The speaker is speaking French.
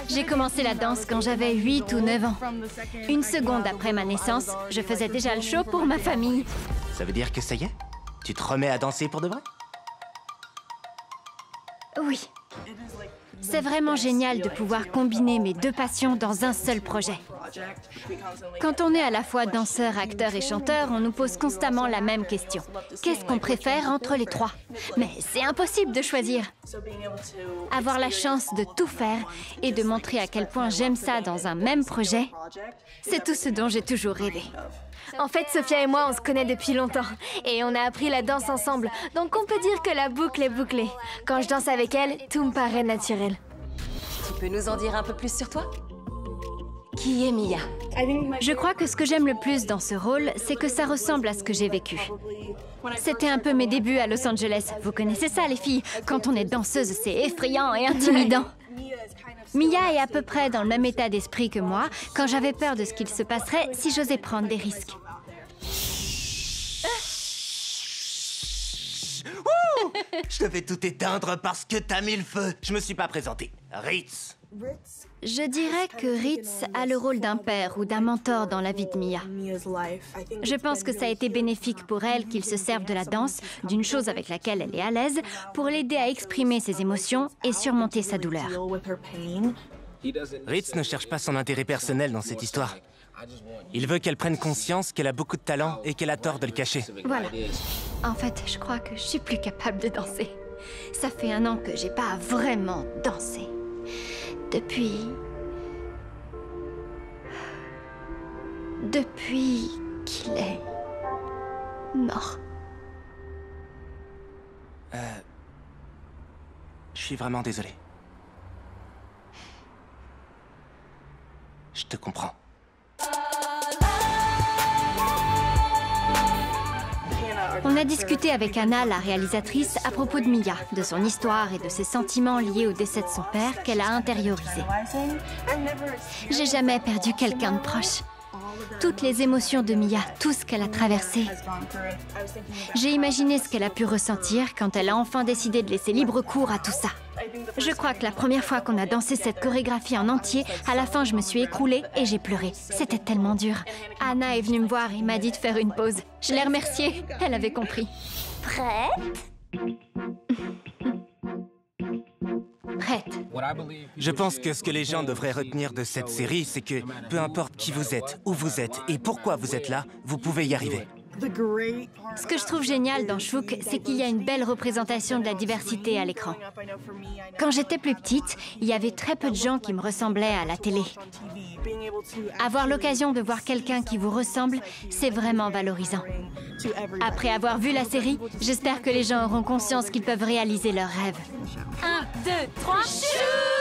J'ai commencé la danse quand j'avais 8 ou 9 ans. Une seconde après ma naissance, je faisais déjà le show pour ma famille. Ça veut dire que ça y est? Tu te remets à danser pour de vrai? Oui. C'est vraiment génial de pouvoir combiner mes deux passions dans un seul projet. Quand on est à la fois danseur, acteur et chanteur, on nous pose constamment la même question. Qu'est-ce qu'on préfère entre les trois? Mais c'est impossible de choisir. Avoir la chance de tout faire et de montrer à quel point j'aime ça dans un même projet, c'est tout ce dont j'ai toujours rêvé. En fait, Sophia et moi, on se connaît depuis longtemps. Et on a appris la danse ensemble. Donc on peut dire que la boucle est bouclée. Quand je danse avec elle, tout me paraît naturel. Tu peux nous en dire un peu plus sur toi? Qui est Mia? Je crois que ce que j'aime le plus dans ce rôle, c'est que ça ressemble à ce que j'ai vécu. C'était un peu mes débuts à Los Angeles. Vous connaissez ça, les filles? Quand on est danseuse, c'est effrayant et intimidant. Mia est à peu près dans le même état d'esprit que moi, quand j'avais peur de ce qu'il se passerait si j'osais prendre des risques. Je devais tout éteindre parce que t'as mis le feu. Je me suis pas présenté. Ritz. Je dirais que Ritz a le rôle d'un père ou d'un mentor dans la vie de Mia. Je pense que ça a été bénéfique pour elle qu'il se serve de la danse, d'une chose avec laquelle elle est à l'aise, pour l'aider à exprimer ses émotions et surmonter sa douleur. Ritz ne cherche pas son intérêt personnel dans cette histoire. Il veut qu'elle prenne conscience qu'elle a beaucoup de talent et qu'elle a tort de le cacher. Voilà. En fait, je crois que je suis plus capable de danser. Ça fait 1 an que j'ai pas vraiment dansé. Depuis qu'il est mort. Je suis vraiment désolé. Je te comprends. On a discuté avec Anna, la réalisatrice, à propos de Mia, de son histoire et de ses sentiments liés au décès de son père qu'elle a intériorisé. J'ai jamais perdu quelqu'un de proche. Toutes les émotions de Mia, tout ce qu'elle a traversé. J'ai imaginé ce qu'elle a pu ressentir quand elle a enfin décidé de laisser libre cours à tout ça. Je crois que la première fois qu'on a dansé cette chorégraphie en entier, à la fin je me suis écroulée et j'ai pleuré. C'était tellement dur. Anna est venue me voir et m'a dit de faire une pause. Je l'ai remerciée, elle avait compris. Prête? Prête. Je pense que ce que les gens devraient retenir de cette série, c'est que peu importe qui vous êtes, où vous êtes et pourquoi vous êtes là, vous pouvez y arriver. Ce que je trouve génial dans Shook, c'est qu'il y a une belle représentation de la diversité à l'écran. Quand j'étais plus petite, il y avait très peu de gens qui me ressemblaient à la télé. Avoir l'occasion de voir quelqu'un qui vous ressemble, c'est vraiment valorisant. Après avoir vu la série, j'espère que les gens auront conscience qu'ils peuvent réaliser leurs rêves. 1, 2, 3, shoot!